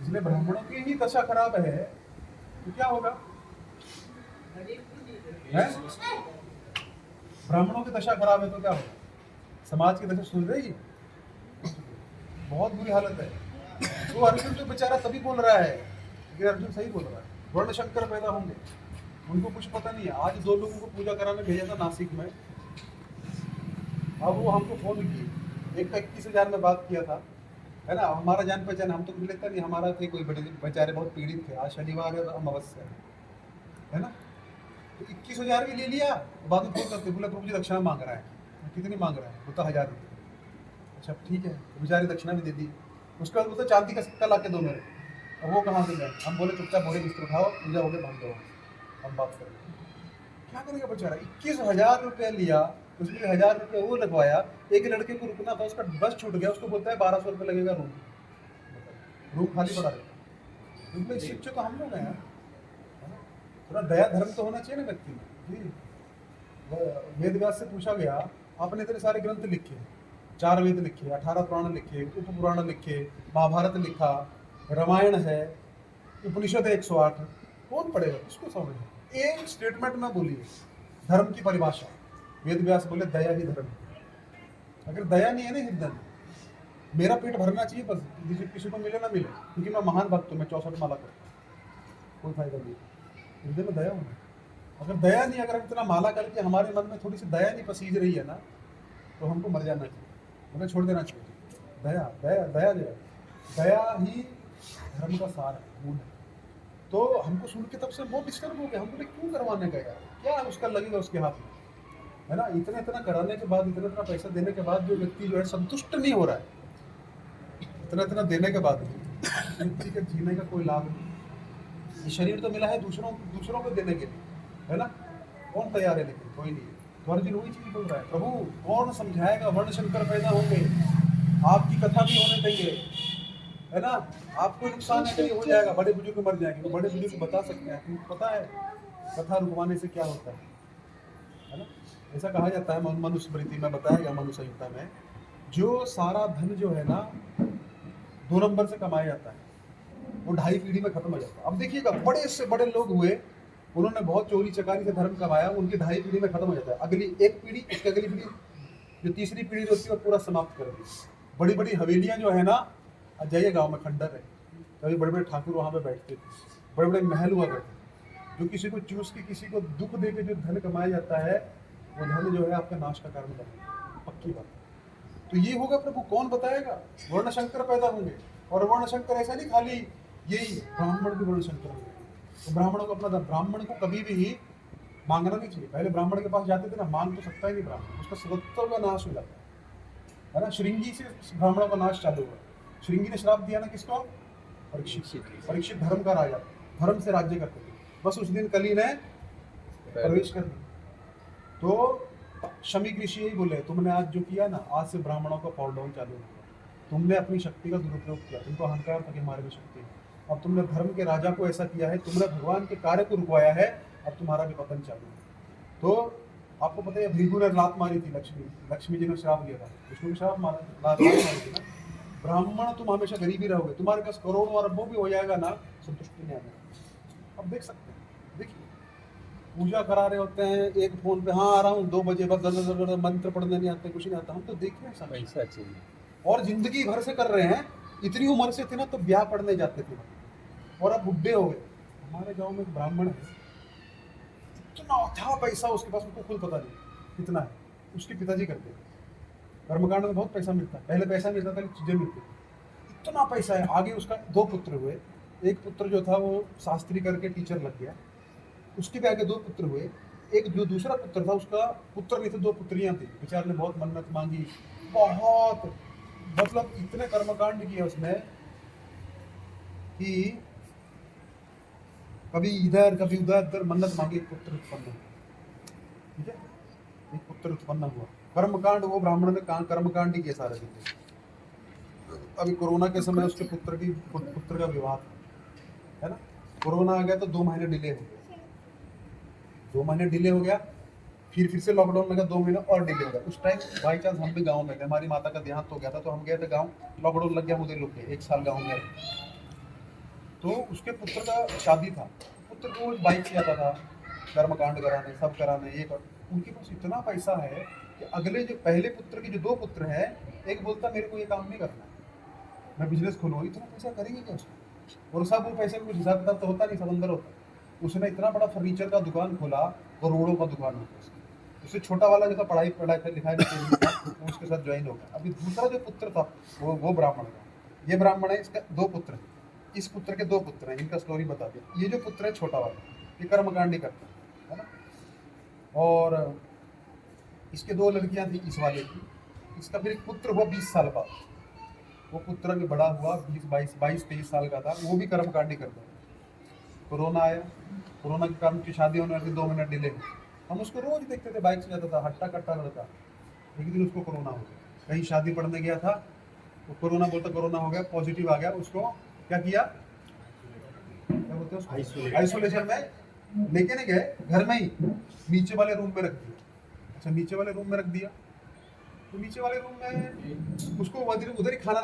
इसलिए ब्राह्मणों की ही दशा खराब है तो क्या होगा? है? ब्राह्मणों की दशा खराब है तो क्या होगा? समाज की दशा सुधरेगी? बहुत बुरी हालत है। तो अर्जुन तो बेचारा तभी बोल रहा है कि अर्जुन सही बोल रहा है, वर्ण शंकर पैदा होंगे, उनको कुछ पता नहीं है। आज 2 लोगों को पूजा कराने भेजा था नासिक में, अब वो हमको फोन किए, एक का 21,000 में बात किया था, है ना, हमारा जान पहचान, हम तो लेता नहीं, हमारा थे कोई बड़े बेचारे बहुत पीड़ित थे, आज शनिवार है तो अमावस्या है ना, तो 21,000 भी ले लिया, बाद में फोन करते बोले प्रभु जी दक्षिणा मांग रहा है। कितनी मांग रहा है? बोलता 1,000 रुपये। अच्छा ठीक है, तो बेचारी दक्षिणा भी दे दी। उसके बाद बोलते चांदी का सिक्का ला के दो मेरे। अब वो कहाँ से जाए? हम बोले चुपचाप बोरे बिस्तर उठाओ, पूजा हो गए, भाग दो, हम बात करेंगे। क्या करेगा बेचारा? 21,000 रुपये लिया, उसमें 1,000 रुपये वो लगवाया, एक लड़के को रुकना था, उसका बस छूट गया, उसको बोलता है 1,200 रुपये लगेगा रूम, रूम खाली पड़ा रहता। इसमें शिक्षक तो हम लोग हैं यार, थोड़ा दया धर्म तो होना चाहिए ना व्यक्ति में जी। वेद व्यास से पूछा गया, आपने इतने सारे ग्रंथ लिखे, 4 वेद लिखे, 18 पुराण लिखे, उप पुराण लिखे, महाभारत लिखा, रामायण है, उपनिषद 108, कौन पढ़ेगा, किसको समझ? एक स्टेटमेंट में बोलिए धर्म की परिभाषा। वेद व्यास बोले दया ही धर्म। अगर दया नहीं है ना हृदय में, मेरा पेट भरना चाहिए बस, किसी को मिले ना मिले, क्योंकि मैं महान भक्त हूँ, मैं 64 माला करता हूँ, कोई फायदा नहीं। हृदय में दया होना, अगर दया नहीं, अगर हम इतना माला करके हमारे मन में थोड़ी सी दया नहीं पसीज रही है ना, तो हमको मर जाना चाहिए, हमें छोड़ देना चाहिए। दया दया दया दया दया ही धर्म का सार है, मूल है। तो हमको सुन के तब से बहुत डिस्टर्ब हो गया, हम बोले क्यों करवाने का यार, क्या उसका लगेगा उसके हाथ में, है ना। इतना इतना कराने के बाद, इतना इतना पैसा देने के बाद जो व्यक्ति जो है संतुष्ट नहीं हो रहा है, इतना इतना देने के बाद व्यक्ति के जीने का कोई लाभ नहीं। ये शरीर तो मिला है दूसरों को देने के लिए, है ना, कौन तैयार है? लेकिन कोई नहीं। तो अर्जुन वही चीज बोल रहा है, प्रभु कौन समझाएगा, वर्ण शंकर पैदा होंगे, आपकी कथा भी होने देंगे, है ना, आपको नुकसान है, हो जाएगा, बड़े बुजुर्ग मर जाएंगे, तो बड़े बुजुर्ग बता सकते हैं, तुमको पता है कथा रुकवाने से क्या होता है ना। ऐसा कहा जाता है मनुस्मृति में बताया गया, मनु संहिता में, जो सारा धन जो है ना 2 नंबर से कमाया जाता है, वो 2.5 पीढ़ी में खत्म हो जाता है। अब देखिएगा, बड़े से बड़े लोग हुए, उन्होंने बहुत चोरी चकारी से धर्म कमाया, उनकी 2.5 पीढ़ी में खत्म हो जाता है, अगली 1 पीढ़ी, उसकी अगली पीढ़ी, जो तीसरी पीढ़ी होती है वो पूरा समाप्त कर दी। बड़ी बड़ी हवेलियां जो है ना, आज जाइए गाँव में खंडर है, कभी बड़े बड़े ठाकुर वहाँ पे बैठते थे, बड़े बड़े महल हुआ करते, जो किसी को चूस के, किसी को दुख दे के जो धन कमाया जाता है, वो धन जो है आपका नाश का कारण बनेगा, पक्की बात। तो ये होगा प्रभु, कौन बताएगा? वर्ण शंकर पैदा होंगे, और वर्ण शंकर ऐसा नहीं खाली यही ब्राह्मण भी वर्ण शंकर होंगे, तो ब्राह्मणों को अपना, ब्राह्मण को कभी भी मांगना नहीं चाहिए। पहले ब्राह्मण के पास जाते थे ना, मांग तो सकता ही नहीं ब्राह्मण, उसका सदत्व का नाश हो जाता है ना। श्रृंगी से ब्राह्मणों का नाश चालू हुआ, श्रृंगी ने श्राप दिया ना किसको? परीक्षित धर्म का राजा, धर्म से राज्य करते थे, बस उस दिन कली ने प्रवेश कर दिया। तो शमीक ऋषि यही बोले, तुमने आज जो किया ना, आज से ब्राह्मणों का फॉल डाउन चालू हुआ, तुमने अपनी शक्ति का दुरुपयोग किया, तुमको अहंकार था कि हमारे में शक्ति है, अब तुमने धर्म के राजा को ऐसा किया है, तुमने भगवान के कार्य को रुकवाया है, अब तुम्हारा भी पतन चालू है। तो आपको पता है भृगु ने लात मारी थी, लक्ष्मी जी ने श्राप दिया था, विष्णु ने श्राप मारा, लात मारी थी ना, ब्राह्मण तुम हमेशा गरीबी रहोगे, तुम्हारे पास करोड़ों अरबों भी हो जाएगा ना, संतुष्टि नहीं आएगा। अब देख सकते हैं, देखिए पूजा करा रहे होते हैं, एक फोन पे हाँ आ रहा हूँ 2 बजे, बस मंत्र पढ़ने नहीं आते, कुछ नहीं आता, हम तो देख रहे हैं पैसा चाहिए, और जिंदगी भर से कर रहे हैं। इतनी उम्र से थे ना तो ब्याह पढ़ने जाते थे, और अब बुढ़े हो गए। हमारे गांव में एक ब्राह्मण है, इतना था पैसा उसके पास, उसको खुद पता नहीं कितना है, उसके पिताजी करते हैं कर्मकांड में, बहुत पैसा मिलता है, पहले पैसा मिलता था, चीजें मिलती, इतना पैसा है। आगे उसका 2 पुत्र हुए, एक पुत्र जो था वो शास्त्री करके टीचर लग गया, उसके भी आगे 2 पुत्र हुए, एक जो दूसरा पुत्र था उसका पुत्र नहीं थे, 2 पुत्रियां थी, बेचारे ने बहुत मन्नत मांगी, बहुत मतलब इतने कर्मकांड किए उसने कि कभी इधर कभी उधर मन्नत मांगी, एक पुत्र उत्पन्न हुआ, ठीक है, एक पुत्र उत्पन्न हुआ। कर्मकांड वो ब्राह्मण ने कर्मकांड ही किए सारे दिन। अभी कोरोना के समय उसके पुत्र का विवाह था, है ना, कोरोना आ गया तो 2 महीने डिले हो गया, 2 महीने डिले हो गया, फिर से लॉकडाउन लगा, 2 महीने और डिले हो गया। उस टाइम बाई चांस हम भी गाँव में थे, हमारी माता का देहांत हो गया था, तो हम गए थे गाँव, लॉकडाउन लग गया, मुझे रुक गए, 1 साल गाँव में। तो उसके पुत्र का शादी था, पुत्र रोज बाइक से आता था कर्मकांड कराने, सब कराने, ये कर। उनके पास इतना पैसा है कि अगले जो पहले पुत्र के जो दो पुत्र हैं, एक बोलता मेरे को ये काम नहीं करना, मैं बिजनेस खोलूंगा। इतना पैसा करेंगे क्या उसको? और सब वो पैसे में कुछ हिसाब किताब तो होता नहीं, सब अंदर होता। उसने इतना बड़ा फर्नीचर का दुकान खोला, करोड़ों का दुकान होता उसका। उससे छोटा वाला जो था पढ़ाई पढ़ाई लिखाई नहीं चाहिए, वो उसके साथ ज्वाइन हो गया। अभी दूसरा जो पुत्र था वो ब्राह्मण का, ये ब्राह्मण है, इसका दो पुत्र हैं, इस पुत्र के दो पुत्र हैं, इनका स्टोरी बता दिया। ये जो पुत्र है छोटा वाला, ये कर्मकांड ही करता है ना। और इसके दो लड़कियां थी इस वाले की। इसका फिर एक पुत्र हुआ 20 साल बाद, वो पुत्र भी बड़ा हुआ, 22-23 साल का था, वो भी कर्मकांड ही करता था। कोरोना आया, कोरोना के कारण उसकी शादी होने वाली 2 मिनट डिले हुई। हम उसको रोज देखते थे, बाइक से जाता था, हट्टा कट्टा लड़का। एक दिन उसको कोरोना हो गया, कहीं शादी पढ़ने गया था, तो कोरोना बोलता कोरोना हो गया, पॉजिटिव आ गया। उसको क्या किया, क्या बोलते हैं उसको, आइसोलेशन में लेके नहीं गए, घर में ही नीचे वाले रूम में रख दिया। अच्छा, नीचे वाले रूम में रख दिया, तो नीचे वाले रूम में उसको उधर ही खाना